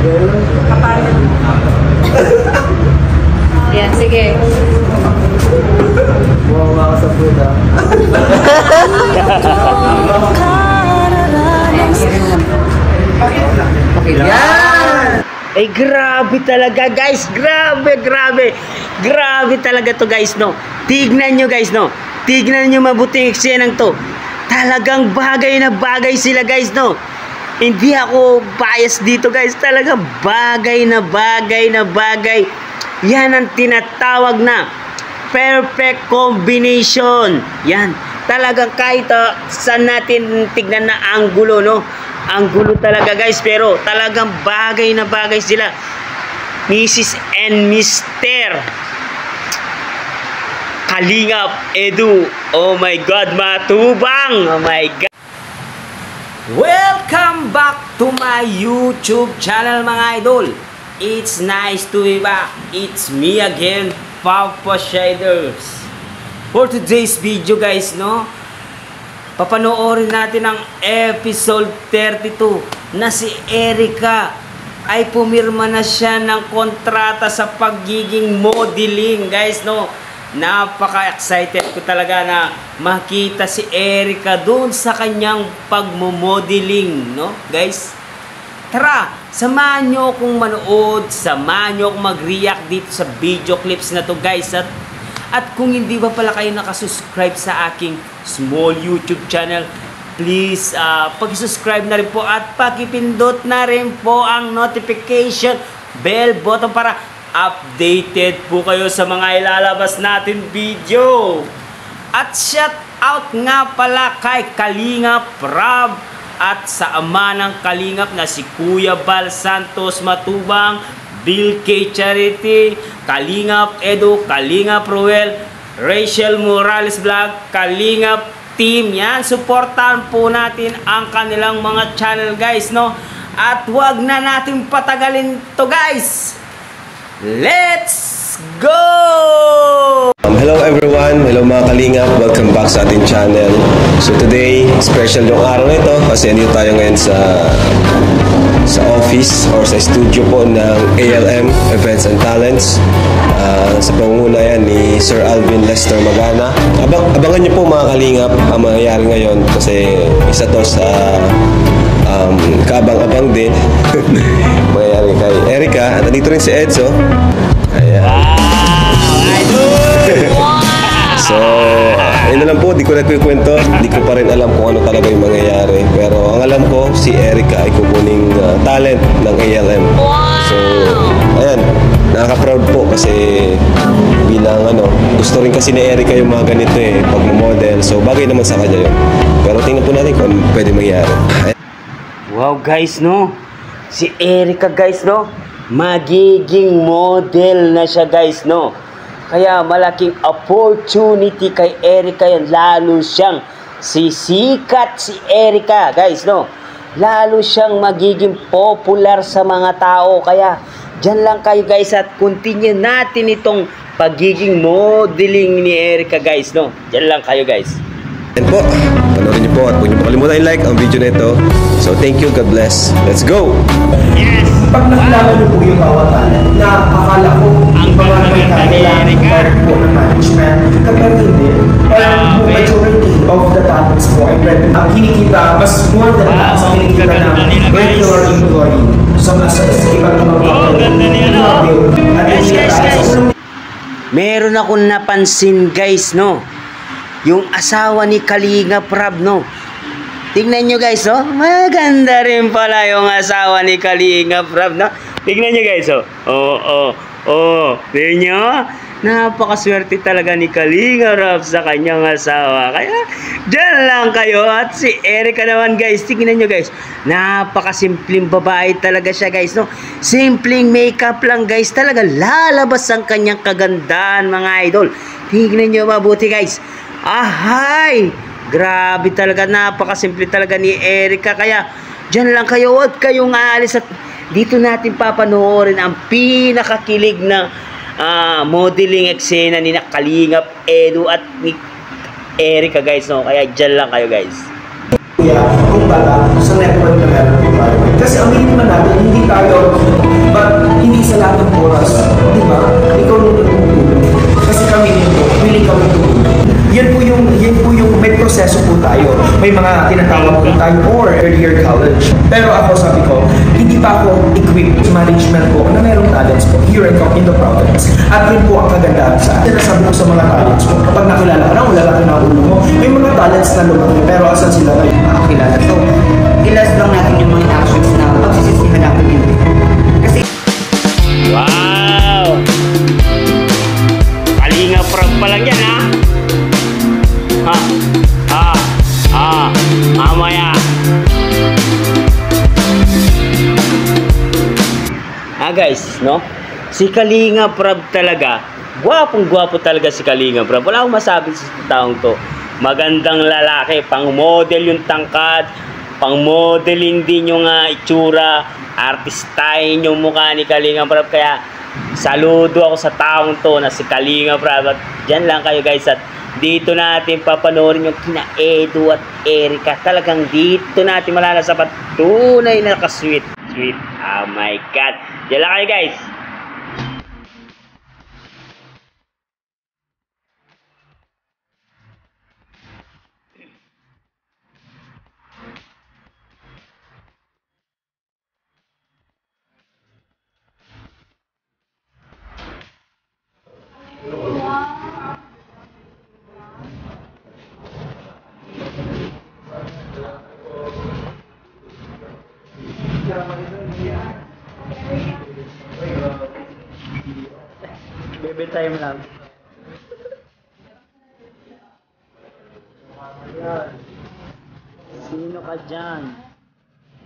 Kapayat. Yan, sige. Bumawa ka sa puta. Yan! Ay, grabe talaga, guys. Grabe talaga to, guys, no. Tignan nyo, guys, no. Tignan nyo mabuti yung eksenang to. Talagang bagay na bagay sila, guys, no. Hindi ako bias dito, guys. Talagang bagay na bagay. Yan ang tinatawag na perfect combination. Yan. Talagang kahit saan natin tignan na anggulo, no. Anggulo talaga, guys. Pero talagang bagay na bagay sila. Mrs. and Mr. Kalingap Edu. Oh my God, matubang. Oh my God. Welcome back to my YouTube channel, mga idol. It's nice to be back. It's me again, Papa Shaders. For today's video, guys, no, papanoorin natin ang episode 32 na si Erica ay pumirma na siya ng kontrata sa pagiging modeling, guys, no. Napaka-excited ko talaga na makita si Erica doon sa kanyang pagmo-modeling, no, guys. Tara, samahan nyo akong manood, samahan nyo akong mag-react dito sa video clips na to, guys. At kung hindi ba pala kayo nakasubscribe sa aking small YouTube channel, please pag-subscribe na rin po at pakipindot na rin po ang notification bell button para updated po kayo sa mga ilalabas natin video. At shout out nga pala kay Kalingap Rob at sa ama ng Kalingap na si Kuya Bal Santos Matubang, Bill K. Charity, Kalingap Edu, Kalingap Ruel, Rachel Morales Vlog, Kalingap Team. Yan, supportahan po natin ang kanilang mga channel, guys, no? At wag na natin patagalin to, guys. Let's go! Hello everyone, hello mga Kalingap, welcome back sa ating channel. So today, special yung araw na ito kasi andito tayo ngayon sa office or sa studio po ng ALM, Events and Talents. Sa pangunguna yan ni Sir Alvin Lester Magana. Abangan nyo po mga Kalingap ang mangyayari ngayon kasi isa to sa kaabang-abang din mangyayari kay Erica. At nandito rin si Edzo. Ayan. So, yun na lang po, di ko nagkikwento, di ko pa rin alam kung ano talaga yung mangyayari. Pero ang alam ko, si Erica ay kukuning talent ng ALM. So, ayan, nakaka-proud po kasi bilang gusto rin kasi ni Erica yung mga ganito pag-model. So, bagay naman sa kanya yun. Pero tingnan po natin kung pwede mangyari. Wow, guys, no? Si Erica, guys, no? Magiging model na siya, guys, no? Kaya malaking opportunity kay Erica yan. Lalo siyang sisikat si Erica, guys, no? Lalo siyang magiging popular sa mga tao. Kaya dyan lang kayo, guys, at continue natin itong pagiging modeling ni Erica, guys, no? Dyan lang kayo, guys. Yan po, panoorin niyo po at huwag niyo po kalimutan i-like ang video na ito. So thank you, God bless. Let's go! Yes! Pag nakilala niyo po yung bawat talent, na akala ko ang mga kailangan po ng management, kapag hindi, parang majority of the talents po ay pwede ang kinikita, mas more than that sa kinikita ng regular employee. So mas ibang mga meron akong napansin, guys, no? Yung asawa ni Kalingap Rob, no? Tignan nyo, guys, oh. Maganda rin pala yung asawa ni Kalingap Rob, no? Tignan nyo, guys, oh. Tignan nyo? Napakaswerte talaga ni Kalingap Rob sa kanyang asawa. Kaya, dyan lang kayo. At si Erica naman, guys. Tignan nyo, guys. Napakasimpleng babae talaga siya, guys, no? Simpleng makeup lang, guys. Talaga lalabas ang kanyang kagandahan, mga idol. Tignan nyo mabuti, guys. Ahay! Grabe talaga, napakasimple talaga ni Erica. Kaya, dyan lang kayo, huwag kayong aalis at dito natin papanoorin ang pinakakilig na modeling eksena ni Kalingap Edu at ni Erica, guys, no? Kaya dyan lang kayo, guys. Kung baga, sa network na meron po tayo. Kasi aminin naman natin, hindi tayo sa lahat ng oras, di ba? Ikaw nung nagtutulong. Kasi kami nito, willing kami tutulong. Yan po yung may proseso po tayo. May mga tinatawag po tayo or third year college. Pero ako sabi ko, hindi pa ako equipped sa management po na merong talents po here in the province. At yun po ang kagandahan sa akin. Sinasabi ko sa mga talents mo, kapag nakilala ka na, wala lang na ulo mo, may mga talents na lumaki. Pero asan sila ngayon? Makakilala. So, ilas lang natin yung mga actions na pagsisisihan natin yun. Kasi, Wow! Kalinga Prab pa lang yan, ha? Mamaya. Guys, no? Si Kalinga Prab talaga, gwapong-gwapo talaga si Kalinga Prab. Wala akong masabi sa taong to. Magandang lalaki, pang-model yung tangkad, pang-modelin din yung itsura, artistahin yung mukha ni Kalinga Prab. Kaya, saludo ako sa taong to na si Kalinga Prab. At dyan lang kayo guys, at dito natin papanoorin yung kina Edu at Erica. Talagang dito natin malalasapat tunay na ka-sweet. Sweet. Oh my God. Yan lang kayo guys. Baby time lang. Sino ka dyan?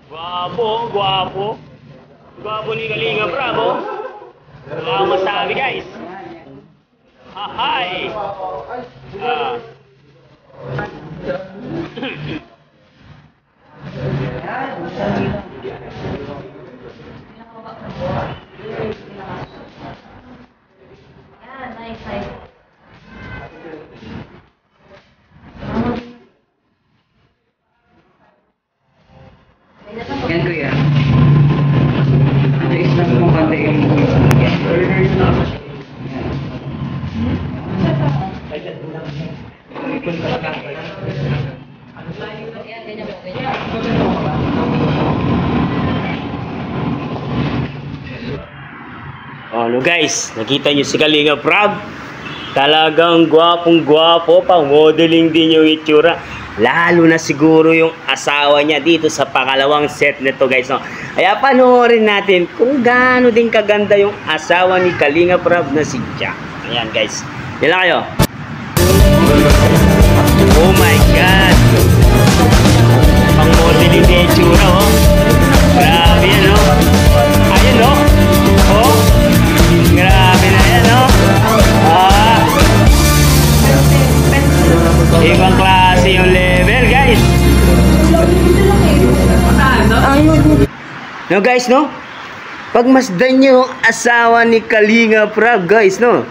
Gwapo, gwapo. Gwapo ni Kalinga Prab, oh. Wala akong masabi guys. Hi! yan ko yan. Ito is lang kung kante yung Ano guys, nakita nyo si Kalinga Prab? Talagang gwapong-gwapo, pang modeling din yung itsura. Lalo na siguro yung asawa niya dito sa pangalawang set nito guys. No? Kaya panoorin natin kung gaano din kaganda yung asawa ni Kalinga Prab na si Jack. Ayan guys, yan lang kayo. Oh my God! Pang modeling din yung itsura, oh. Grabe yan, oh. Ayun, oh. Oh. Grabe na yan, oh. Ibang klase yung level, guys. No, guys, no? Pagmasdan nyo yung asawa ni Kalinga Prab, guys, no?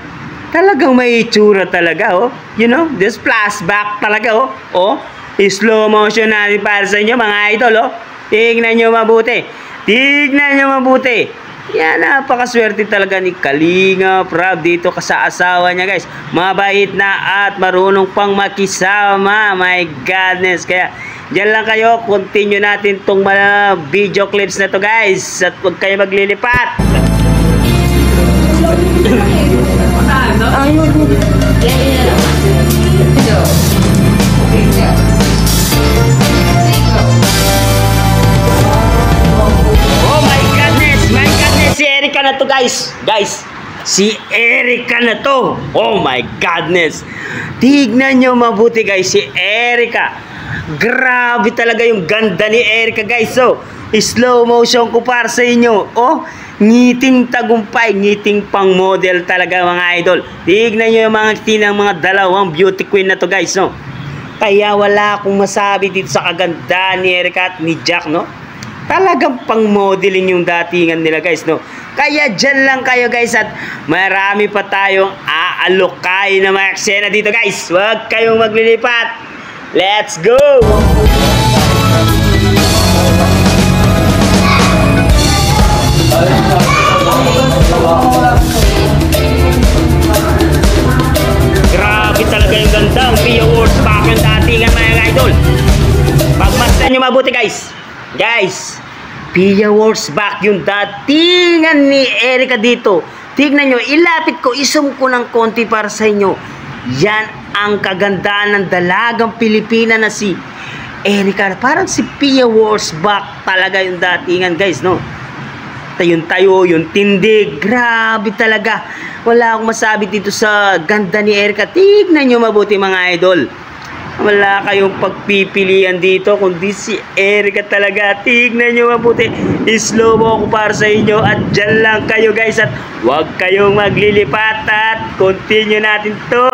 Talagang may itsura talaga, oh. You know, this flashback talaga, oh. Oh, slow motion natin para sa inyo, mga idol, oh. Tignan nyo mabuti. Tignan nyo mabuti. Yan, napakaswerte talaga ni Kalinga Prab dito sa asawa niya guys. Mabait na at marunong pang makisama. My goodness. Kaya dyan lang kayo. Continue natin tong mga video clips na to guys. At huwag kayo maglilipat. Si Erica na to guys. Guys, si Erica na to. Oh my goodness. Tignan nyo mabuti guys si Erica. Grabe talaga yung ganda ni Erica guys. So, slow motion ko para sa inyo. Oh, ngiting tagumpay, ngiting pang model talaga mga idol. Tignan nyo yung mga tinang mga dalawang beauty queen na to guys, no. Kaya wala akong masabi dito sa kaganda ni Erica at ni Jack, no. Talagang pang modeling yung datingan nila guys, no. Kaya dyan lang kayo guys at marami pa tayong aalokay na mga eksena dito guys. Huwag kayong maglilipat. Let's go! guys, Pia Wurzbach yung datingan ni Erica dito. Tignan nyo, ilapit ko, isum ko ng konti para sa inyo. Yan ang kagandahan ng dalagang Pilipina na si Erica. Parang si Pia Wurzbach talaga yung datingan guys, no? Yung tayo, yung tindig, grabe talaga. Wala akong masabi dito sa ganda ni Erica. Tignan nyo mabuti mga idol. Wala kayong pagpipilian dito kundi si Erica talaga. Tignan nyo mabuti. Slow mo ako para sa inyo at dyan lang kayo guys at huwag kayong maglilipat at continue natin to.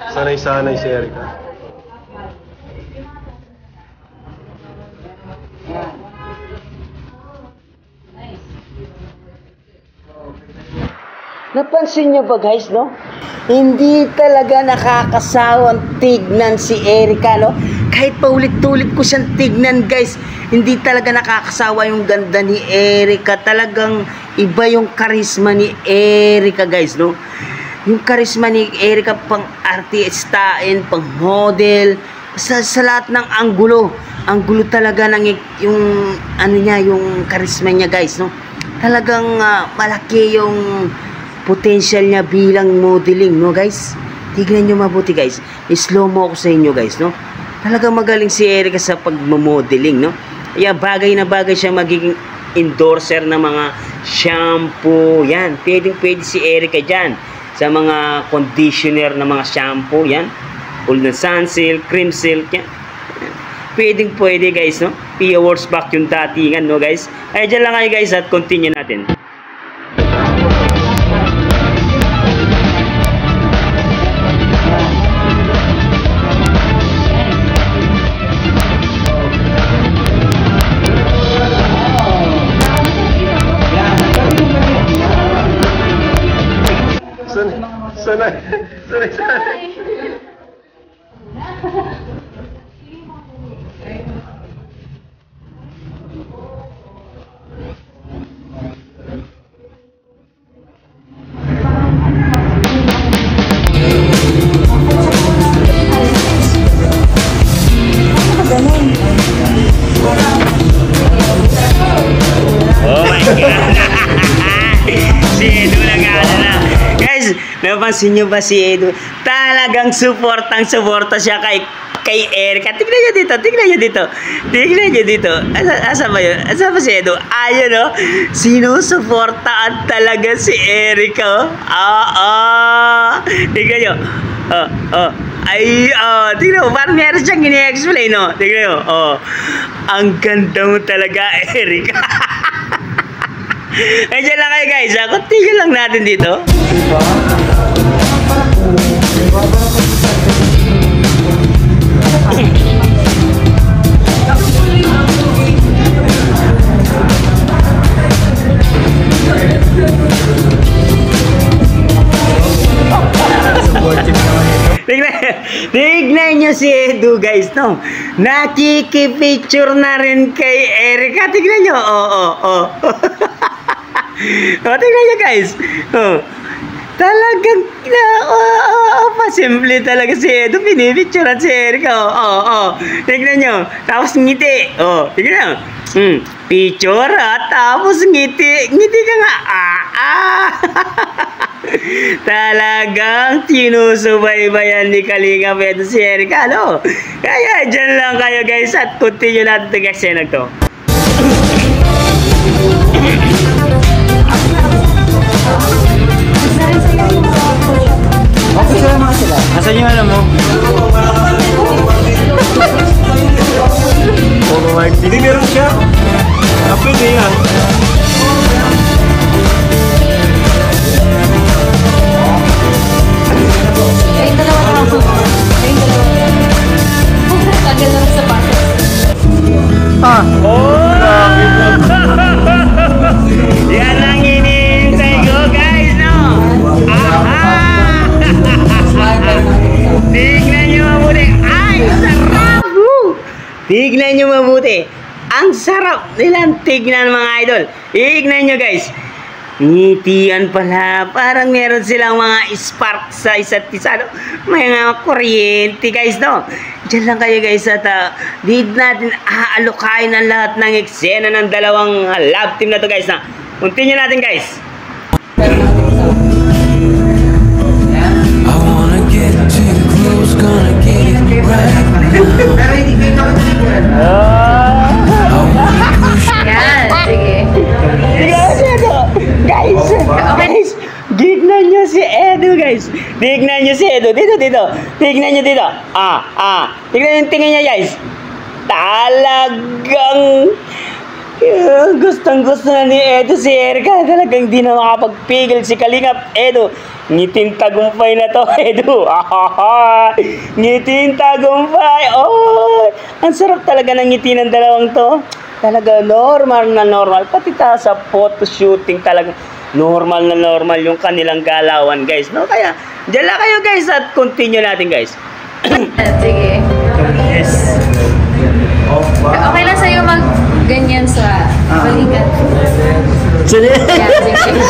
Sanay-sanay si Erica. Napansin nyo ba guys, no? Hindi talaga nakakasawang tignan si Erica, no? Kahit paulit-ulit ko siyang tignan guys, hindi talaga nakakasawa yung ganda ni Erica. Talagang iba yung karisma ni Erica guys, no? Yung karisma ni Erica pang artistain, pang model, sa lahat ng anggulo talaga ng yung ano niya, yung karisma niya guys, no? Talagang malaki yung potential niya bilang modeling, no guys? Tignan nyo mabuti guys. Slow mo ako sa inyo guys, no? Talagang magaling si Erica sa pagmamodeling, no? Kaya bagay na bagay siya magiging endorser ng mga shampoo. Yan, pwede si Erica dyan. Sa mga conditioner na mga shampoo, yan. Ulna Sunsilk, Cream Silk, yan. Pwede guys, no? Pia Wurzbach yung datingan, no guys? Ay, dyan lang kayo guys at continue natin. Sanay. Oh my God! Si Edu nag-aalala. Guys, napansin nyo ba si Edu? Talagang suporta siya kay Erica. Tignan nyo dito. Asa ba yun? Asa ba si Edu? Ayun, no? Sinusuportaan talaga si Erica, oh. Tignan nyo. Tignan mo, parang meron siyang gini-explain, no? Tignan mo, ang ganda mo talaga, Erica. Nandiyan lang kayo guys, continue lang natin dito. Tignan nyo si Edu guys, no? Nakikipicture na rin kay Erica. Tignan nyo, tignan nyo guys. Talagang pasimple talaga si Edu. Pinipicturean si Erica. Tignan nyo. Tapos ngiti. Tignan nyo. Picture at tapos ngiti. Ngiti ka nga. Talagang tinusubaybayan ni Kalinga Pedro si Erica, no? Kaya dyan lang kayo guys at continue natin itong eksena to. Asan yung alam mo? Hindi meron siya. Pwede yan. Ah. ang sarap nilang tignan mga idol. Tignan nyo guys. Ngitian pala. Parang meron silang mga spark sa isa't isa. No? May mga kuryente guys, no? Diyan lang kayo guys at dito natin aalukayin ang lahat ng eksena ng dalawang love team na to guys na. Continue natin guys. Pero hindi kayo nakatulikuran. Yan, sige. Guys, tignan nyo si Edu guys. Tignan nyo si Edu. Dito. Tignan nyo dito. Tignan yung tingin niya guys. Talagang gustong gusto na ni Edu si Erica. Talagang di na makapagpigil si Kalingap Edu. Ngiting tagumpay na to, Edu. Ngiting tagumpay. Oh, ang sarap talaga ng ngiti ng dalawang to. Talaga normal na normal. Pati sa photo shooting talaga normal na normal yung kanilang galawan, guys. No? Kaya, dyan lang kayo, guys, at continue natin, guys. Sige. Yes. Okay lang sa'yo mag-ganyan sa balikat. Sige. Yan, sige.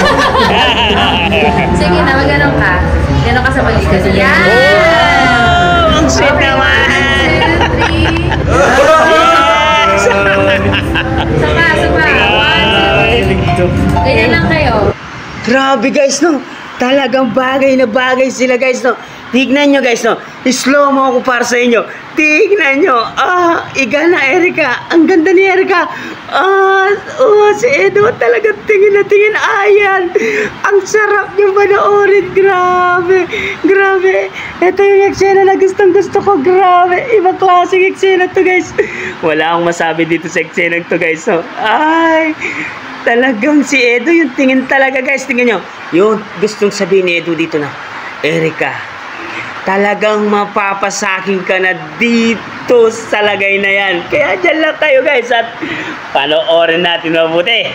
Sige na, mag-ganon ka. Ganon ka sa balikat. Yan! Oh, ang sweet naman. 1, 2, 3. Sapa. 1, 2, 3. Ganyan lang kayo. Grabe, guys, no? Talagang bagay na bagay sila, guys, no? Tignan nyo, guys, no? Slow mo ako para sa inyo. Tignan nyo. Iga na, Erica. Ang ganda ni Erica. Si Edu talaga tingin na tingin. Ayan. Ang sarap nyo panoorin. Grabe. Ito yung eksena na gustong gusto ko. Grabe. Ibang klaseng eksena to, guys. Wala akong masabi dito sa eksena to, guys. No? Ay. Talagang si Edu yung tingin talaga, guys. Tingnan nyo. Yung gustong sabihin ni Edu dito na, Erica, talagang mapapasakin ka na dito sa lagay na yan. Kaya dyan lang tayo, guys, at panoorin natin mabuti.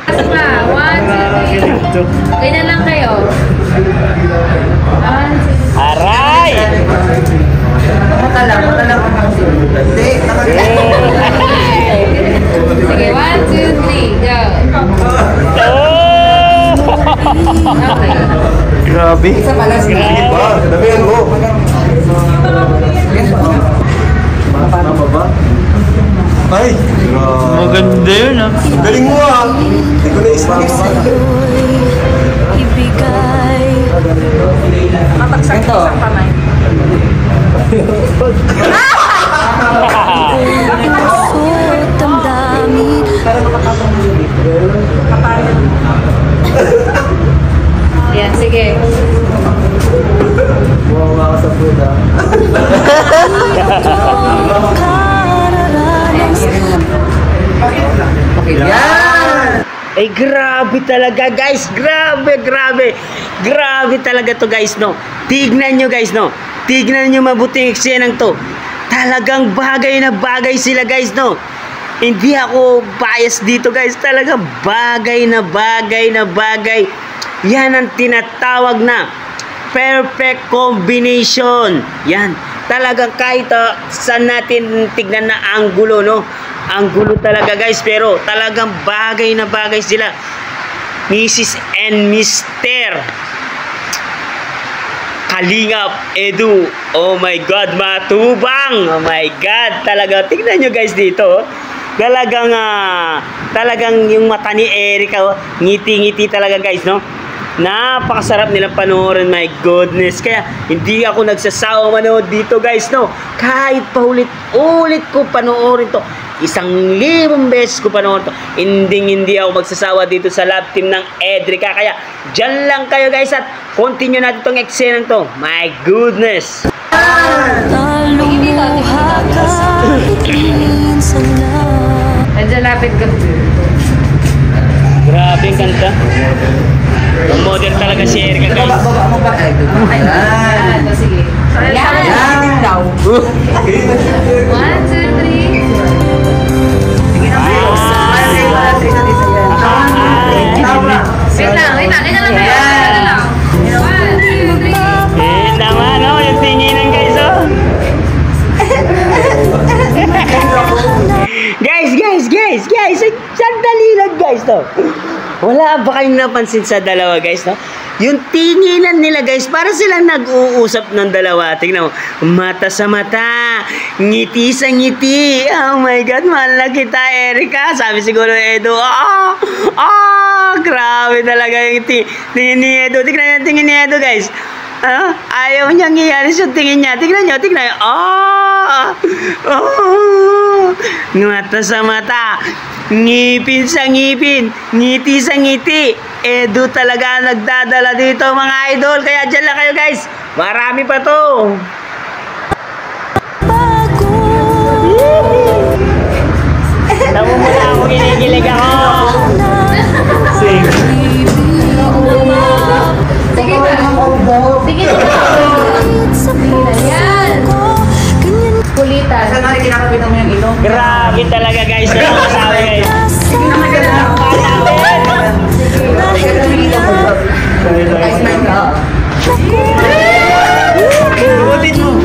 Sapa. 1, 2, 3. Ganyan lang kayo. 1, 2, 3. Aray! Matala. Hindi, Sige, 1, 2, 3, go. Okay. Grabe. isa pala si Ba, damihan mo. Ay, Maganda yun, ha? galing mo ah. Hindi ko na-expect. Ito. Yan, sige. Yan! Ay, grabe talaga, guys. Grabe talaga to, guys, no? Tignan nyo, guys, no? Tignan nyo mabuti yung eksenang to. Talagang bagay na bagay sila, guys, no? Hindi ako bias dito, guys. Talagang bagay na bagay. Yan ang tinatawag na perfect combination. Yan. Talagang kahit saan natin tignan na anggulo, no? Anggulo talaga, guys. Pero talagang bagay na bagay sila. Mrs. and Mr. Kalingap Edu. Oh my God, matubang. Oh my God. Talaga, tignan nyo, guys, dito. Talagang yung mata ni Erica, ngiti-ngiti talaga, guys, no? Napakasarap nilang panoorin, my goodness. Kaya hindi ako nagsasawa manood dito, guys, no? Kahit paulit-ulit ko panoorin to, 1,000 beses ko panoorin to, hindi ako magsasawa dito sa love team ng Edrica. Kaya dyan lang kayo, guys, at continue natin itong eksenang to. My goodness. Medyo lapit ka. Grabe ang kanta. Ang model talaga si Erica, guys. Baba mo ba? Yan! Sige. Yan. Yan daw. 1, 2, 3. Sige na, Bro. Para kayo natin natin sa yan. Tama. Wait lang. Ganyan lang kayo. Ganyan lang. 1, 2, 3. Naman, no? Yung tinginan, guys, oh. Guys. Sandali lang guys, no? Wala ba kayong napansin sa dalawa guys, no? Yung tinginan nila guys, para silang nag-uusap ng dalawa. Tingnan mo, mata sa mata, ngiti sa ngiti. Oh my God, mahal na kita, Erica. Sabi siguro Edo, grabe talaga yung tingin ni Edo. Tingnan ni Edo guys. Ayaw niyang iyalis yung tingin niya. Tingnan niyo. Mata sa mata, ngipin sa ngipin, ngiti sa ngiti. Edo talaga nagdadala dito mga idol. Kaya dyan lang kayo guys. Marami pa to. Tamo mo na ako, kinikilig ako. Sing. Sige ba? Sige ba? Yan. Kulitan. Saan natin kinakapitan mo yung ilong? Grabe talaga guys. Ano masabi guys? Sige naman ka lang. Guys, man ka. Butin mo.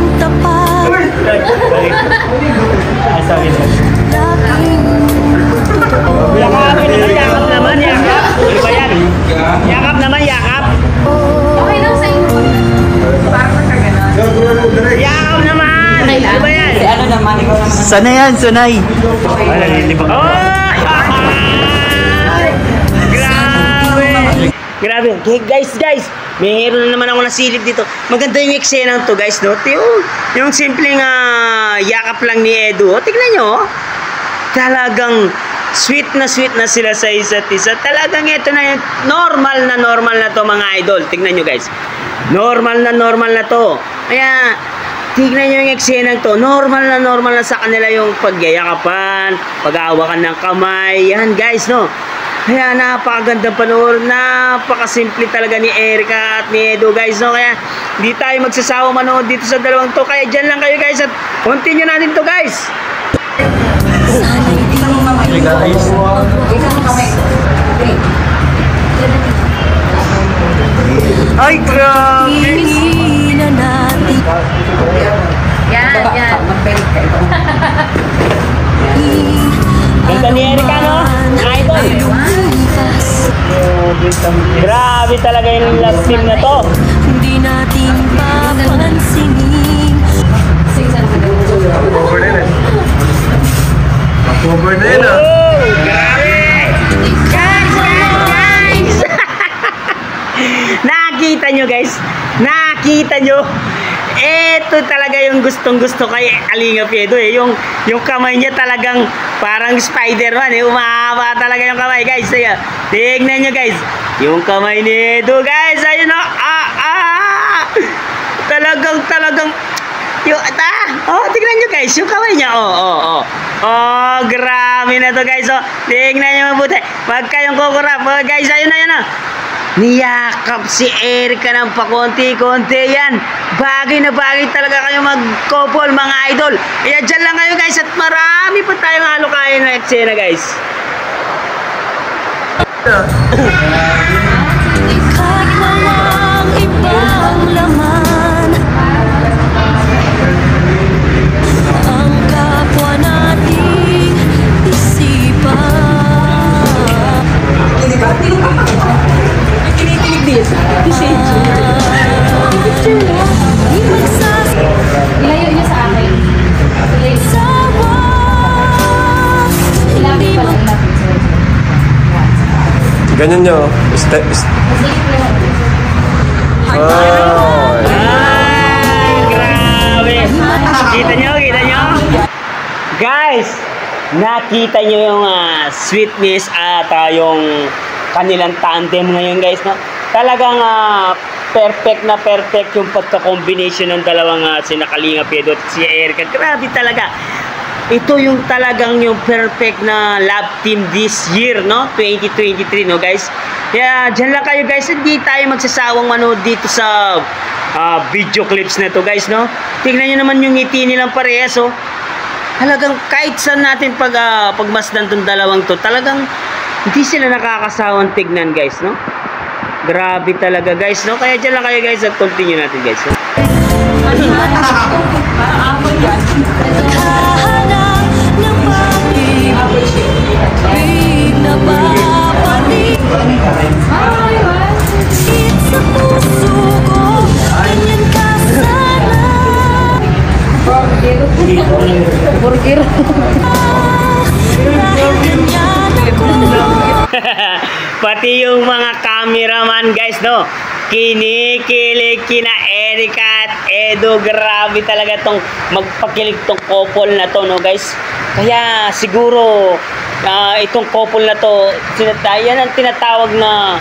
Sabi na. Yakapin naman, yakap naman, yakap. Ano ba yan? Yakap naman, yakap. Okay lang sa inyo. Parang magkaganon. Yakap naman. Ano ba yan? Si ano naman, ikaw naman. Sana yan, Sunay. Wala, hindi ba? Grabe! Grabe. Okay, guys, meron na naman ako nasilip dito. Maganda yung eksena to guys, no? Yung simpleng yakap lang ni Edu. Tignan nyo, talagang sweet na sila sa isa't isa. Talagang ito na yung normal na to mga idol. Tignan nyo guys. Normal na to. Kaya, tignan nyo yung eksena to. Normal na sa kanila yung pagyayakapan, pag-aawakan ng kamay. Yan guys, no? Kaya napakagandang panoorin, napakasimple talaga ni Erica at ni Edo guys, no? Kaya hindi tayo magsasawa manood dito sa dalawang to. Kaya dyan lang kayo guys at continue natin to guys. Hey guys. Ay, grabe! Yan. Magpelit ka ito. Ganda ni Erica, no? Idol! Grabe talaga yung love team na to. Hindi natin papansinin. Over na yun. Over na yun ah. Oh, grabe! Guys! Nakita nyo guys? Nakita nyo? Ito talaga yung gustong-gusto kay Kalinga Edo eh. Yung kamay niya talagang parang Spider-Man eh. Umahaba talaga yung kamay guys. Ayan. Tignan nyo guys. Yung kamay ni Edo guys. Ayun o. Talagang. Tignan nyo guys. Yung kamay niya. Grabe na to guys. Tignan nyo mabuti. Wag kayong kukurap. Guys, ayun na. Niyakap si Erica ng pakonti-konti yan. Bagay na bagay talaga kayo mag-couple mga idol. Kaya dyan lang kayo guys at marami pa tayong halukayin na eksena guys. Kahit walang ibang laman, ang kapwa nating isipan. Kinikilig din. Ilayo niyo sa akin. Ilapit pa lang. Ganyan nyo. Ay, grabe. Kita nyo? Guys, nakita nyo yung sweetness at yung kanilang tandem ngayon guys, no? Talagang perfect yung pagka-combination ng dalawang sina Kalinga Edo at si Erica. Grabe talaga. Ito yung talagang yung perfect na love team this year, no? 2023, no guys? Kaya dyan lang kayo guys. Hindi tayo magsasawang manood dito sa video clips na to guys, no? Tingnan nyo naman yung ngiti nilang parehas, oh. Talagang kahit saan natin pagmasdan tong dalawang to, talagang hindi sila nakakasawang tignan guys, no? Grabe talaga guys, no? Kaya dyan lang kayo guys at continue natin guys, no? Naghahanap ng pag-ibig. Hit sa puso ko, ganyan ka sana. Dahil ganyan ako. Pati yung mga cameraman guys, no? Kinikilig kina Erica at Edo. Grabe talaga tong magpakilig tong couple na to, no guys? Kaya siguro itong couple na to, yan ang tinatawag na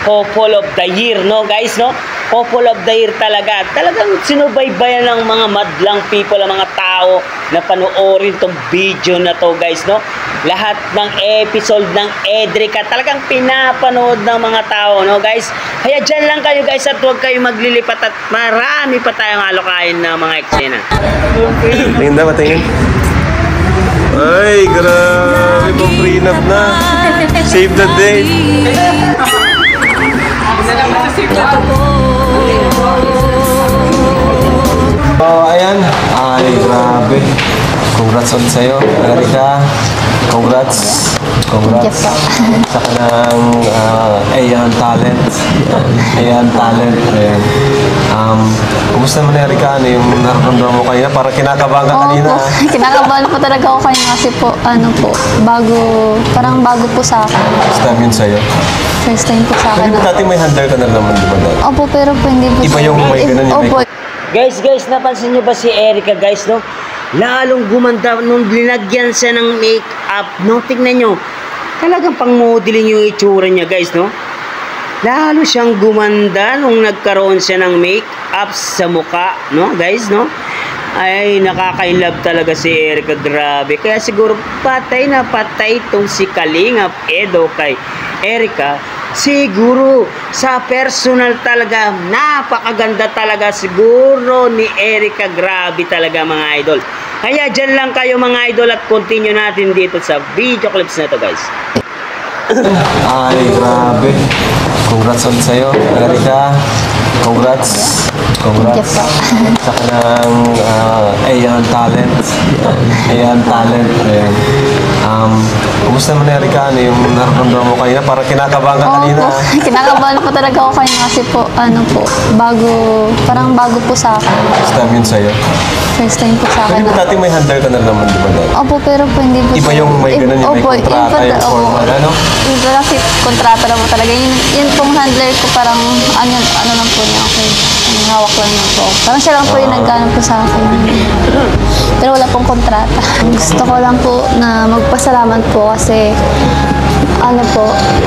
couple of the year, no guys, no? Couple of the year talaga. Talagang sinubaybayan ng mga madlang people, ang mga tao na panoorin tong video na to guys, no? Lahat ng episode ng Edrica talagang pinapanood ng mga tao, no guys? Kaya dyan lang kayo guys at huwag kayo maglilipat at marami pa tayong alokain na mga eksena. Tingin daw, tingin. Ay, grabe pang prenup na. Save the date. Oh, ayan. Ay, grabe. Congrats ulit sa'yo, Erica. Congrats. Congrats. Sa kanang Ayan Talent. Ayan Talent. Ayan. Kumusta naman, Erica? Ano yung nararamdaman mo kanina? Parang kinakabahan ka kanina. Opo, kinakabahan po talaga ako kanina kasi po, parang bago po sa akin. First time yun sa'yo. First time po sa akin. Pero dati may handler ka na naman, di ba? Dati? Opo, pero po hindi po Iba yung may ganun yung may- Opo, Guys, napansin nyo ba si Erica guys, no? Lalong gumanda nung linagyan siya ng make-up, no? Tignan nyo, talagang pang modeling yung itsura niya guys, no? Lalo siyang gumanda nung nagkaroon siya ng make-up sa muka, no guys, no? Ay, nakaka-inlove talaga si Erica, grabe. Kaya siguro patay na patay itong si Kalingap Edo kay Erica. Siguro sa personal talaga, napakaganda talaga siguro ni Erica. Grabe talaga mga idol. Kaya dyan lang kayo mga idol at continue natin dito sa video clips na to guys. Ay, grabe. Congrats ulit sa'yo, Erica. Congrats. Congrats. Sa kanang Ayan Talent. Ayan Talent. Ayan. Kumusta naman, Erica? Ano yung nararamdaman mo kanina? Parang kinakabahan ka kanina. Opo, kinakabahan po talaga ako kanina kasi po, parang bago po sa akin. First time yun sa'yo. First time po sa akin. Pero dati may handler ka na naman, di ba? Dati? Opo, pero po hindi po Iba yung may ganun, yung may Opo, kontrata, yung opo. formal, ano? Iba kasi kontrata lang po talaga. Yun pong handler ko parang, ano lang po niya ako. Hawak lang niya po. Parang siya lang po yung nagkano po sa akin. Pero wala pong kontrata. Gusto ko lang po na magpasalamat po kasi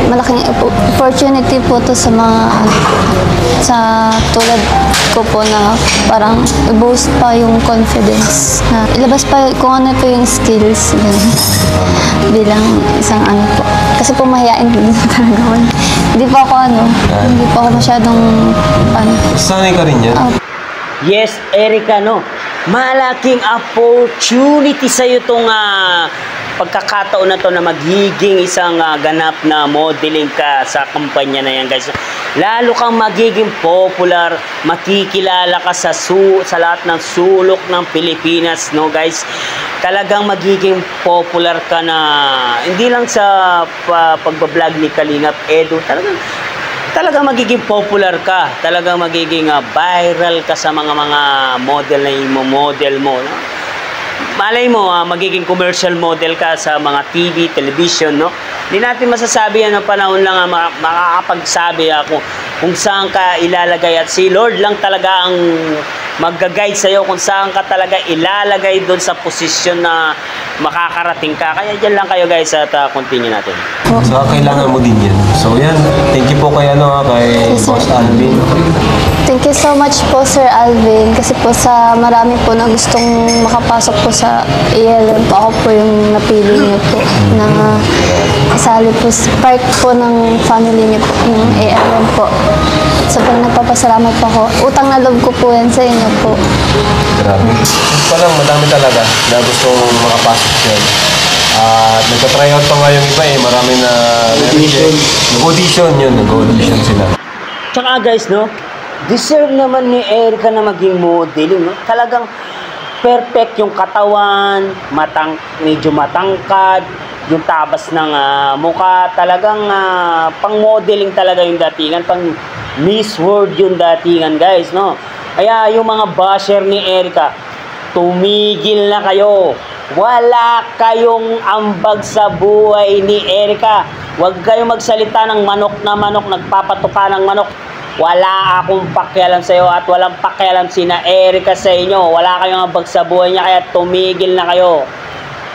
malaking opportunity po to sa mga sa tulad ko po na parang i-boost pa yung confidence na ilabas pa kung ano po yung skills bilang isang po. Kasi po mahihain din talaga ako. Hindi po ako masyadong Sanay ka rin yan? Yes, Erica, no? Malaking opportunity sa'yo itong pagkakataon na to na magiging isang ganap na modeling ka sa kumpanya na yan guys. Lalo kang magiging popular, makikilala ka sa lahat ng sulok ng Pilipinas, no guys. Talagang magiging popular ka na hindi lang sa pagbablog ni Kalingap Edo, talagang magiging popular ka, talagang magiging viral ka sa mga model na model mo, no? Malay mo, magiging commercial model ka sa mga TV, television, no? Hindi natin masasabi yan ng panahon lang makakapagsabi kung saan ka ilalagay at si Lord lang talaga ang mag-guide sa'yo kung saan ka talaga ilalagay doon sa posisyon na makakarating ka. Kaya dyan lang kayo guys at continue natin. So, kailangan mo din yan. So, yan. Thank you po kay Boss Alvin. Thank you so much po Sir Alvin kasi po sa marami po na gustong makapasok po sa ALM po, ako po yung napili niyo po na isali po part po ng family niyo po yung ALM po. Sobrang nagpapasalamat po ako. Utang na loob ko po yan sa inyo po. Grabe. Parang madami talaga na gustong makapasok dyan. At nagka-try out pa nga yung iba marami na nag-audition sila. Tsaka guys, no? Deserve naman ni Erica na maging modeling, no? Talagang perfect yung katawan, medyo matangkad, yung tabas ng mukha, talagang pang modeling talaga yung datingan, pang Miss World yung datingan guys, no? Kaya yung mga basher ni Erica, tumigil na kayo. Wala kayong ambag sa buhay ni Erica. Huwag kayong magsalita ng manok na manok, nagpapatuka ng manok. Wala akong pakialam sa iyo at walang pakialam sina Erica sa inyo. Wala kayong ambag sa buhay niya, kaya tumigil na kayo.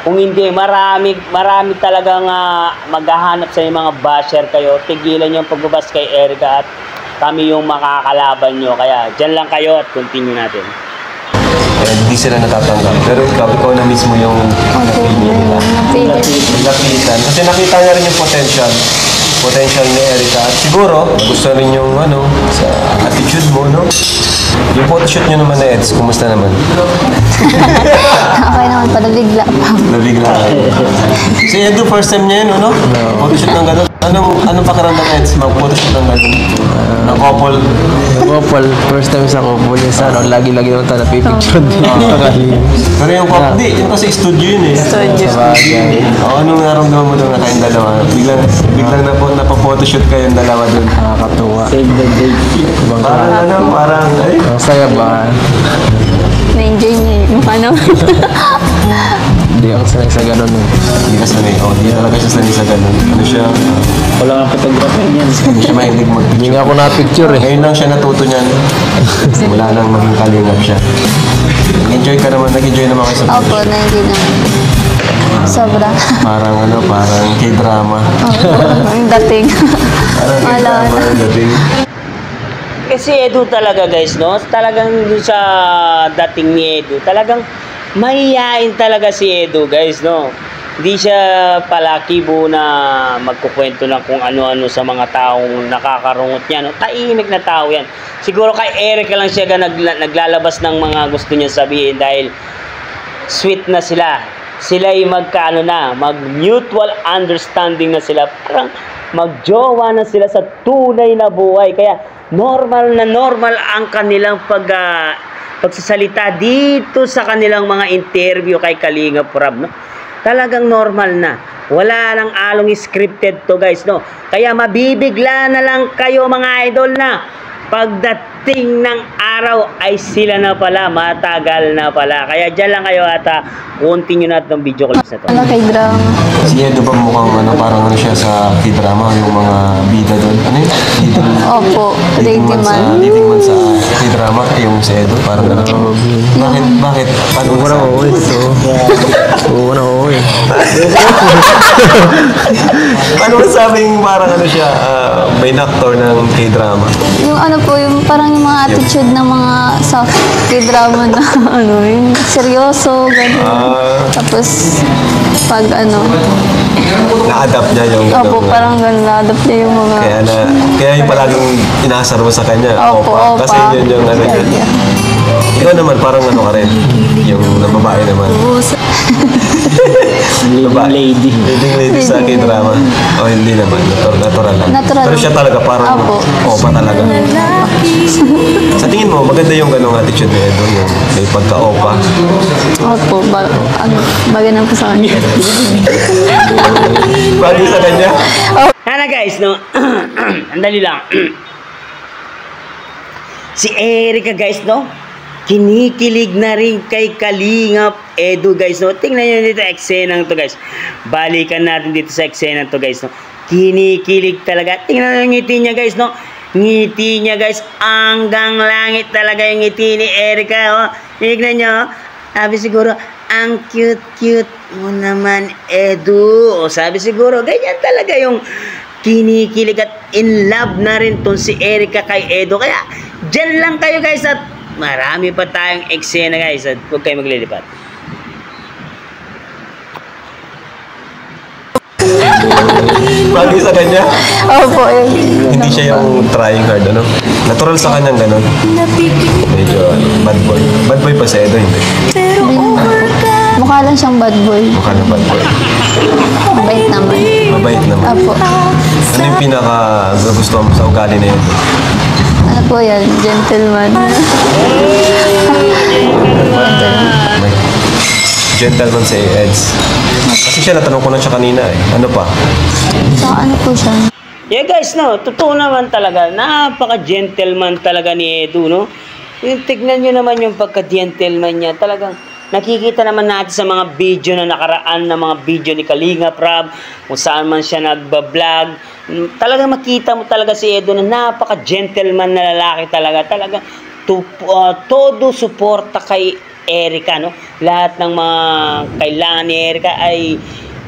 Kung hindi, marami talagang maghahanap sa inyo mga basher kayo. Tigilan niyo ang pagbabas kay Erica at kami yung makakalaban nyo. Kaya dyan lang kayo at continue natin. Kaya hindi sila natatanggap. Pero ikaw na mismo yung napili nila. Lapitan. Kasi nakita niya rin yung potential ni Erica. At siguro, gusto rin yung sa attitude mo, no? Yung photoshoot nyo naman na Eds, kumusta naman? Okay naman pa, nabigla pa. Nabigla. Si Edu, first time niya yun, no? Photoshoot ng gano'n. Anong pakiramdam Eds? Mag-photoshoot ng gano'n? Ng couple? Couple, first time sa couple yun sa lagi-lagi naman tayo napipicture din. Pero yung couple, di, yung kasi studio yun eh. Sabagay. Anong naramdaman mo doon na kayong dalawa? Biglang napapotoshoot kayong dalawa doon. Nakakatuwa. Save the date. Parang, Ang saya ba? Na-enjoy niya yung Hindi ako sanay sa ganun. Hindi ka sanay. Hindi talaga siya sanay sa ganun. Ano siya? Wala nga photographer niyan. Hindi siya mahilig Hindi mag-picture. nga ako na-picture eh. Ngayon lang siya natuto niyan. Wala nang maging kalingap siya. Nag-enjoy naman kayo sa Opo, na-enjoy naman. Sobra. Parang K-drama. Opo, ang dating. Parang Wala K-drama na. ang dating. Kasi Edu talaga guys, no? Talagang dun sa dating ni Edu, talagang mahihain talaga si Edu guys, no? Hindi siya palakibo na magkukwento ng kung ano-ano sa mga taong nakakarungot niya, no? Tahimik na tao yan. Siguro kay Erica lang siya naglalabas ng mga gusto niya sabihin dahil sweet na sila. Sila ay mag-mutual understanding na sila. Parang magjowa na sila sa tunay na buhay. Kaya normal ang kanilang pagsasalita dito sa kanilang mga interview kay Kalingap Rab, no? Talagang normal na. Wala nang along scripted to guys, no? Kaya mabibigla na lang kayo mga idol na pagdating ng araw ay sila na pala, matagal na pala. Kaya dyan lang kayo at continue natin ng video clips na to. Ano kay drama? Si Edu ba mukhang parang siya sa K-drama, yung mga bida doon? Ano yun? Opo, Leading man sa K-drama, yung si Edu, parang gano'n. Bakit? Paano Wala masabi? ko ito. Wala ko eh. Paano masabing parang siya, main actor ng K-drama? Yung yung parang yung mga attitude ng mga sa K-drama na yung seryoso, gano'n. Tapos, pag Na-adapt niya yung gano'n. opo, parang gano'n, na-adapt niya yung mga... Kaya yung palaging inaasar mo sa kanya. Opo. Kasi yun yung niya. Yeah. Ikaw naman, parang ka rin. Yung babae naman. Leading lady. Sa K-drama. O hindi naman. Natural lang. Natural Pero lang. siya talaga parang Opo. opa talaga. Sa tingin mo, maganda yung ganong attitude ni Edo. Yung may pagka-opa. Opo, bagay na po sa kanya. Bagay sa kanya. Sana guys, no? Andali lang. Si Erica guys, no? Kinikilig na rin kay Kalingap Edu guys, no? Tingnan nyo dito eksena to guys. Balikan natin dito sa eksena to guys, no? Kinikilig talaga. Tingnan nyo yung ngiti niya guys, no? Ngiti niya guys, hanggang langit talaga yung ngiti ni Erica, oh. Tingnan nyo, sabi siguro, ang cute mo naman Edu. O sabi siguro, ganyan talaga yung kinikilig at in love na rin tong si Erica kay Edu. Kaya dyan lang kayo guys at marami pa tayong eksena guys at huwag kayo maglilipat. Bagay sa kanya. Opo, Hindi siya yung trying hard, ano? Natural sa kanyang ganon. Medyo bad boy. Bad boy pa si Edo, hindi. mukha lang siyang bad boy. Mukha ng bad boy. Mabait naman. Mabait naman. Opo. Ano yung pinaka gusto mo sa ugali na Edo? Ano po yan? Gentleman. gentleman si Eds. Kasi siya, natanong ko na siya kanina eh. Ano pa? Saka ano po siya? Yeah guys, no, totoo naman talaga, napaka-gentleman talaga ni Edu, no? Yung tignan nyo naman yung pagka-gentleman niya, talagang nakikita naman natin sa mga video na nakaraan na mga video ni Kalinga Prab, kung saan man siya nagbablog, talagang makita mo talaga si Edu na napaka-gentleman na lalaki talaga, todo suporta kay Erica, no? Lahat ng mga kailangan ni Erica ay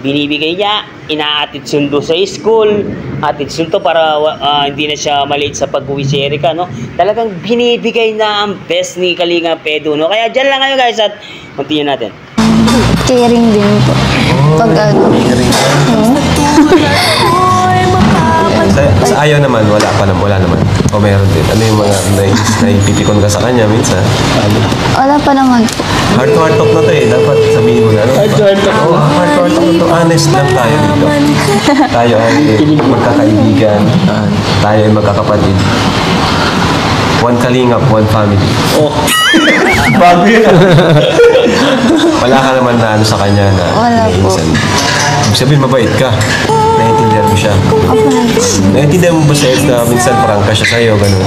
binibigay niya, inaatid sundo sa school, atid sundo para hindi na siya maliit sa pag-uwi si Erica, no? Talagang binibigay na ang best ni Kalinga Edu, no? Kaya dyan lang kayo guys at continue natin. Caring din po. Pag ano. Sa ayaw naman, wala naman. O meron din. Ano yung mga naipipikon ka sa kanya minsan? Wala pa naman po. Heart to heart talk na to eh. Dapat sabihin mo na. Heart to heart talk. Oh, heart to heart talk na to. Honest lang tayo dito. Tayo ay magkakaibigan. Tayo ay magkakapatid. One Kalingap, one family. Oh. Bago yun. Wala ka naman na ano sa kanya na Wala po. Ibig sabihin, mabait ka. Naiintindihan mo siya. Naiintindihan mo ba sa Eds na minsan parang ka siya sa'yo, gano'n?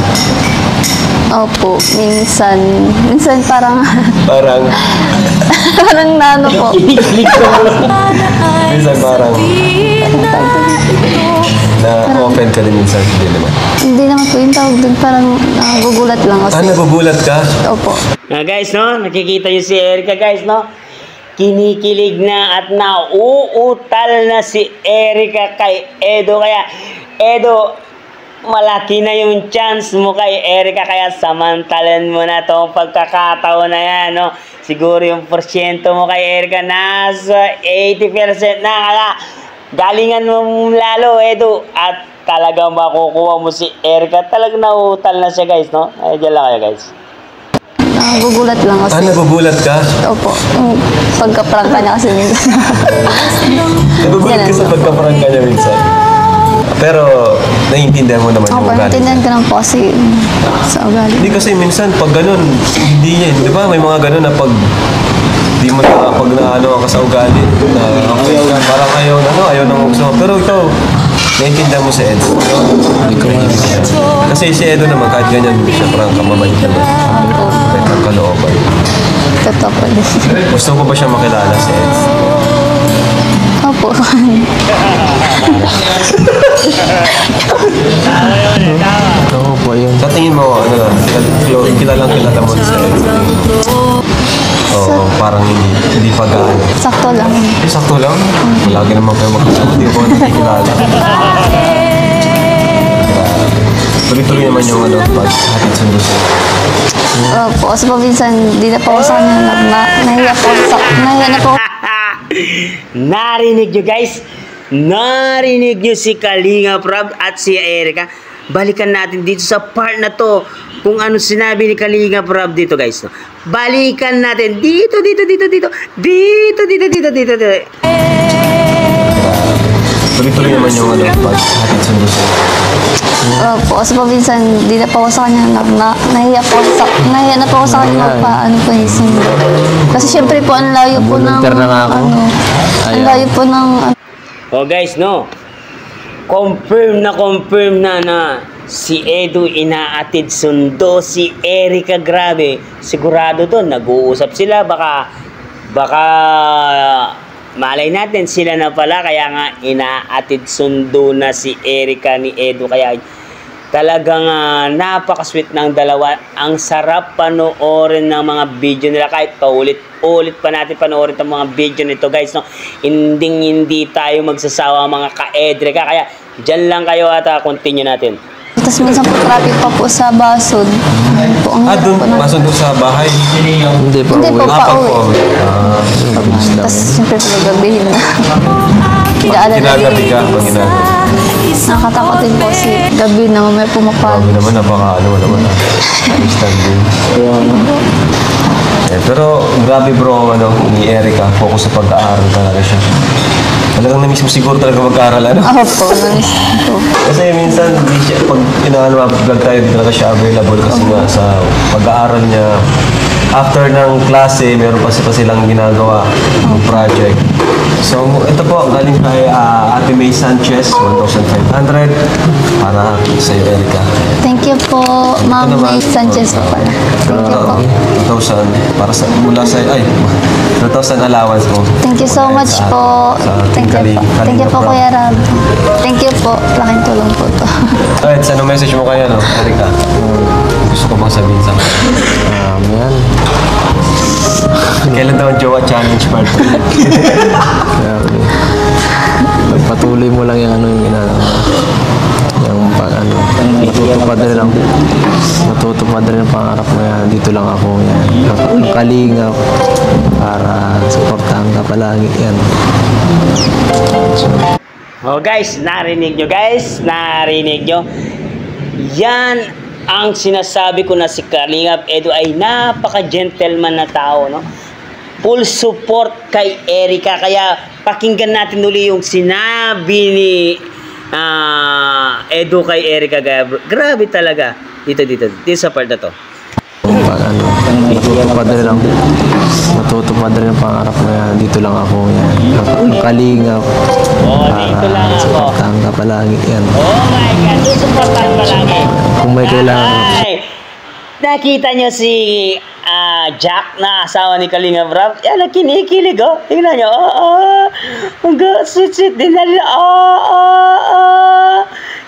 Opo, minsan. Minsan parang, Parang, parang nano po. minsan parang na-open ka din minsan. Hindi naman. Hindi naman po yung tawag doon. Parang nagugulat lang kasi. Nagugulat ka? Opo. Guys, no? Nakikita nyo si Erica, guys, no? Kinikilig na at nauutal na si Erica kay Edo. Kaya, Edo, malaki na yung chance mo kay Erica. Kaya samantalan mo na itong pagkakataon na yan, no? Siguro yung porsyento mo kay Erica nasa 80% na. Kaya, galingan mo lalo, Edo. At talagang makukuha mo si Erica. Talagang nauutal na siya, guys, no? Ay, dyan lang kayo, guys. Nagugulat lang kasi. Nagugulat ka? Opo. Yung pagka-prank niya kasi minsan. Nagugulat ka sa pagka-prank niya minsan? Pero, naiintindihan mo naman yung Opo, ugali. natindihan ko lang po kasi sa ugali. Hindi kasi minsan, pag ganun, hindi yan. Di ba? May mga ganun na pag di mo na, pag naano ka sa ugali, na parang ayaw nang gusto. Pero ikaw, naiintindihan mo si Eds. Kasi si Edo naman, kahit ganyan, siya parang kamabait naman. Kahit ang kalooban. Totoo po din. Gusto mo ba siya makilala si Eds? Opo. Oo po yun. Sa tingin mo, kilalang kilala mo si Eds? Oo, parang hindi pa gaano. Sakto lang. Sakto lang? Lagi naman kayo magkasama, hindi ko nakikilala. Tuloy-tuloy naman yung pag-hatid sundo sa'yo. Opo, kasi po minsan, di na po ako sa kanya. Nahiya na po. Narinig nyo guys, narinig nyo si Kalinga Prab at si Erica. Balikan natin dito sa part na to kung ano sinabi ni Kalinga Prab dito guys, no? Balikan natin dito. Tuloy-tuloy naman yung pag-hatid sundo sa'yo. Opo, kasi po minsan, di na po ako sa kanya. Nahiya na po ako sa kanya paano po yung sundo. Kasi syempre po, ang layo po ng, Volunteer na nga ako. ang layo po ng, Oh guys, no, confirm na si Edu inaatid sundo si Erica. Grabe, sigurado doon nag-uusap sila, baka malay natin sila na pala, kaya nga inaatid sundo na si Erica ni Edu. Kaya talagang napaka-sweet ng dalawa. Ang sarap panoorin ng mga video nila, kahit paulit-ulit pa natin panoorin ang mga video nito guys, no? Hindi tayo magsasawa mga ka-Edrica. Kaya dyan lang kayo at continue natin. tapos minsan po traffic pa po sa Basod. Po, ang hirap Doon, po na. pasok doon sa bahay. Hindi po. Hindi po, pauwi. Mabilis lang. Tapos siyempre po gabihin na. Pinaalala Ginagabi ka pag ginagabi. Nakakatakot din po kasi gabi na may pumapag. Grabe naman, napaka naman. Understanding. Pero grabe bro, ni Erica, focus sa pag-aaral talaga siya. Talagang na-miss mo siguro talaga mag-aaral, ano? Opo, namiss ko. Kasi minsan, pag vlog tayo, di talaga siya available kasi nga sa pag-aaral niya. After ng klase, meron pa silang ginagawa ng project. So, ito po, galing kay Ate May Sanchez, 1,500 para sa iyo, Erica. Thank you po, Ma'am Ito naman, May Sanchez po pala. Thank you po. 2,000 para sa mula sa 2,000 allowance mo. Thank you so much po. Thank you po. Thank you po, Kuya Rab. Thank you po. Laking tulong po to. Alright, ano message mo kaya, no, Erica? Gusto ko bang sabihin sa akin? Yan. Kailan daw ang jowa challenge part 3? Grabe. Pagpatuloy mo lang yung yung ginagawa. Yung matutupad rin ang pangarap mo yan. Dito lang ako yan. Ang kalingap para supportahan ka palagi yan. Oh guys, narinig nyo guys? Narinig nyo? Yan ang sinasabi ko na si Kalingap Edu ay napaka-gentleman na tao, no? Full support kay Erica. Kaya pakinggan natin uli yung sinabi ni Edu kay Erica. Grabe talaga. Dito sa part na to. Matutupad rin ang pangarap mo yan. Dito lang ako yan. Ang kalingap Dito lang ako. supportahan ka palagi yan. Oh my God, susuportahan pa lagi. Kung may kailangan. Ay, nakita nyo si Jack na asawa ni Kalingap Rab? Yan, kinikilig, oh. Tingnan nyo, sweet din na nila,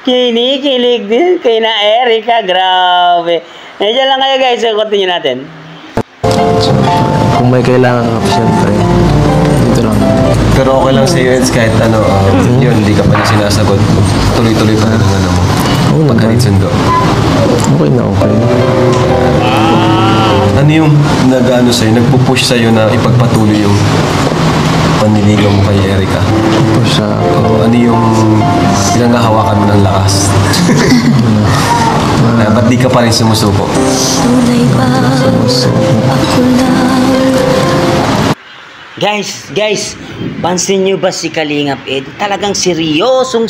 kinikilig din kay na Erica, grabe. Medyo lang kayo guys, continue natin. Kung may kailangan ka, siyempre, dito lang. Pero okay lang sa iyo, Eds, kahit yun, hindi ka pa niya sinasagot. Tuloy-tuloy pa rin ang ano mo. Pagkaritsundo. Okay na, okay. Ano yung nag-ano sa'yo, nagpupush sa'yo na ipagpatuloy yung panliligaw mo kay Erica? Push sa akin. Ano yung pinanghahawakan mo ng lakas? Ba't di ka pa rin sumusuko? Tunay ba ako lang? Guys, pansin nyo ba si Kalingap Edu? Talagang seryoso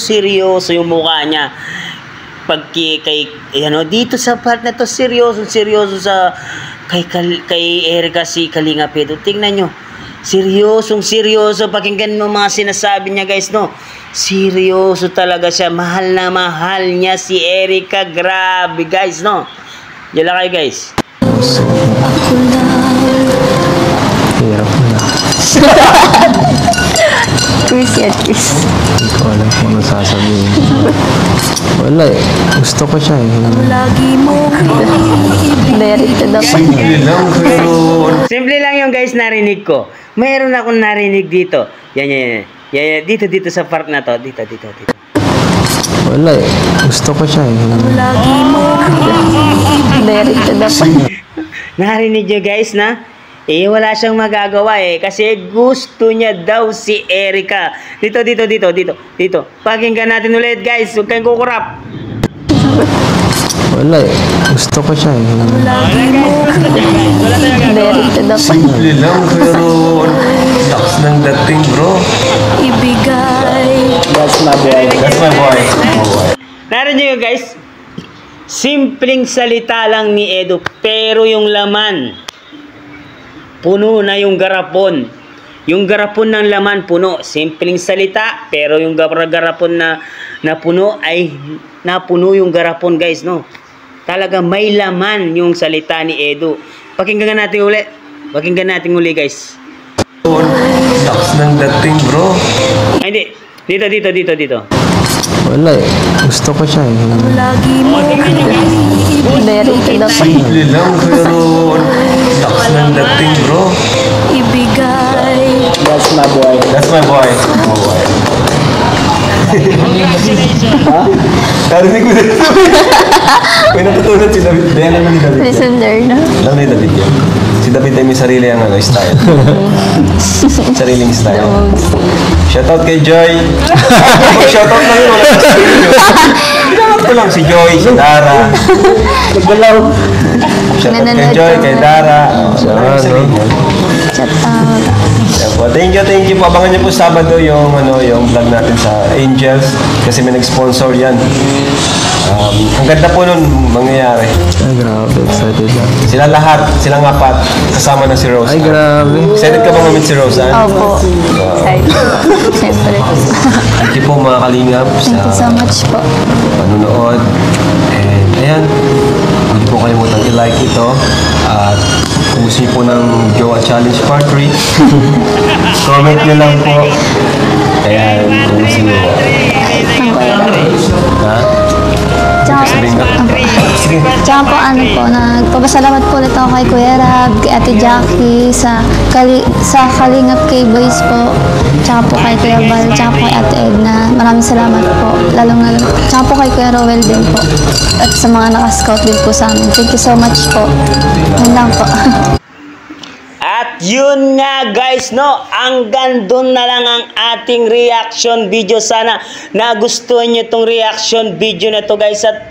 yung mukha niya. Pag dito sa part na to, seryoso sa kay Erica si Kalingap Edu. Tingnan nyo, seryoso. Pakinggan mo mga sinasabi niya guys, no? Seryoso talaga siya. Mahal na mahal niya si Erica. Grabe guys, no? Diyan lang kayo guys. Ako lang. Hirap na. Chris yan, Chris. Hindi ko alam kung ano sasabihin. Wala eh. Gusto ko siya eh. Lagi mo Very to the point. Simple lang, pero... Simple lang yung guys narinig ko. Mayroon akong narinig dito. Yan. Dito sa part na to. Dito. Wala eh. Gusto ko siya eh. Lagi mo Very to the point. Narinig nyo guys na? Wala siyang magagawa kasi gusto niya daw si Erica. Dito. Pakinggan natin ulit guys. Huwag kayong kukurap. Wala eh. Gusto ko siya eh. Lagi mo Very to the point. Simple lang, pero... Lakas ng dating, bro. ibigay. That's my boy. Narinig nyo guys? Simpleng salita lang ni Edu. Pero yung laman... puno na yung garapon. Yung garapon ng laman puno. Simpleng salita, pero yung garapon na puno ay napuno yung garapon guys, no? Talaga may laman yung salita ni Edu. Pakinggan natin uli guys. Lakas ng dating, bro. Ay, hindi. Dito. Wala eh. Gusto ko siya eh. Lagi mo Very to the point. Simple lang, pero... Lakas ng dating, bro. ibigay. That's my boy. Narinig ko dito. May natutunan si David. Ayan naman ni David. Listener na. Alam ni David yan. Si David ay may sarili ang style. Sariling style. Shoutout kay Joy. Shoutout lang yun. Shoutout ko lang si Joy, si Dara. Shoutout kay Joy, kay Dara. Chat out. Well, thank you po. Abangan niyo po Sabado yung vlog natin sa Angels kasi may nag-sponsor yan. Ang ganda po nun mangyayari. Ay, grabe. Excited lang. Silang apat, kasama na si Rose. Ay, grabe. Excited ka ba ma-meet si Rose? Opo. Excited. Siyempre. Thank you po mga kalingap Thank you so sa much po. panunood. And ayan, hindi po kalimutan i-like ito. At kung gusto niyo po ng Jowa Challenge Part 3, comment nyo lang po. Ayan, kung gusto niyo. Ha? Sabihin ka? Sige. Tsaka po nagpapasalamat po ulit ako kay Kuya Rab, kay Ate Jackie, sa Kalingap K-Boys po, tsaka po kay Kuya Val, tsaka po kay Ate Edna. Maraming salamat po. Tsaka po kay Kuya Rowell din po. At sa mga nakascout din po sa amin. Thank you so much po. Yun lang po. At yun nga guys, no, hanggang doon na lang ang ating reaction video. Sana nagustuhan nyo itong reaction video na to guys. At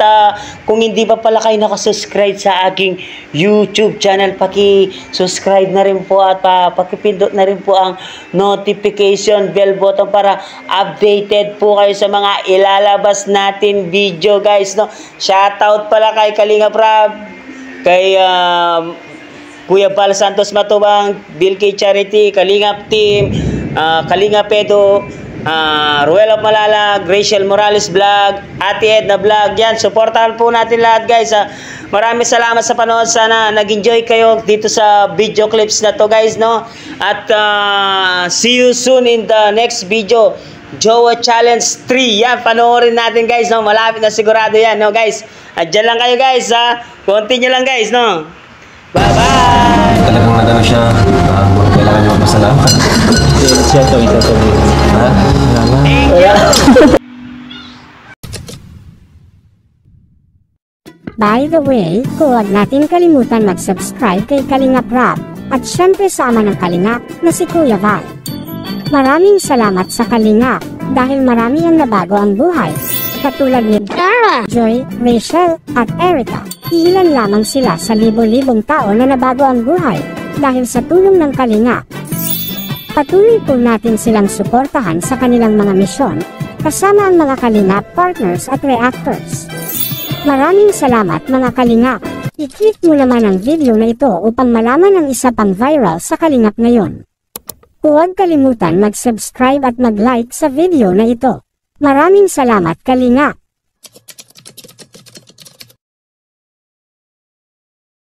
kung hindi pa pala kayo nakasubscribe sa aking YouTube channel, paki-subscribe na rin po at pakipindot na rin po ang notification bell button para updated po kayo sa mga ilalabas natin video guys, no. Shoutout pala kay Kalinga Prab, kay Kuya Val Santos Matubang, Bill K. Charity, Kalingap Team, Kalinga Pedo, Ruel of Malala, Graciel Morales Vlog, Ate Edna Vlog. Yan, supportahan po natin lahat guys. Maraming salamat sa panood. Sana nag-enjoy kayo dito sa video clips na to guys, no? At see you soon in the next video. Jowa Challenge 3. Yan, panoorin natin guys, no? Malapit na sigurado yan, no guys? At dyan lang kayo guys, ha? Continue lang guys, no? Bye-bye! Talagang nagano siya, kailangan niyo magpasalamat. Siya to, ito to. Ha? By the way, huwag natin kalimutan mag-subscribe kay Kalingap Rab at syempre sama ng Kalingap na si Kuya Val. Maraming salamat sa Kalingap dahil marami ang nabago ang buhay. Katulad ni Dara, Joy, Rachel at Erica. Ilan lamang sila sa libo-libong tao na nabago ang buhay dahil sa tulong ng Kalingap. Patuloy po natin silang suportahan sa kanilang mga misyon kasama ang mga Kalingap partners at reactors. Maraming salamat mga Kalingap. I-click mo naman ang video na ito upang malaman ang isa pang viral sa Kalingap ngayon. Huwag kalimutan mag-subscribe at mag-like sa video na ito. Maraming salamat Kalingap.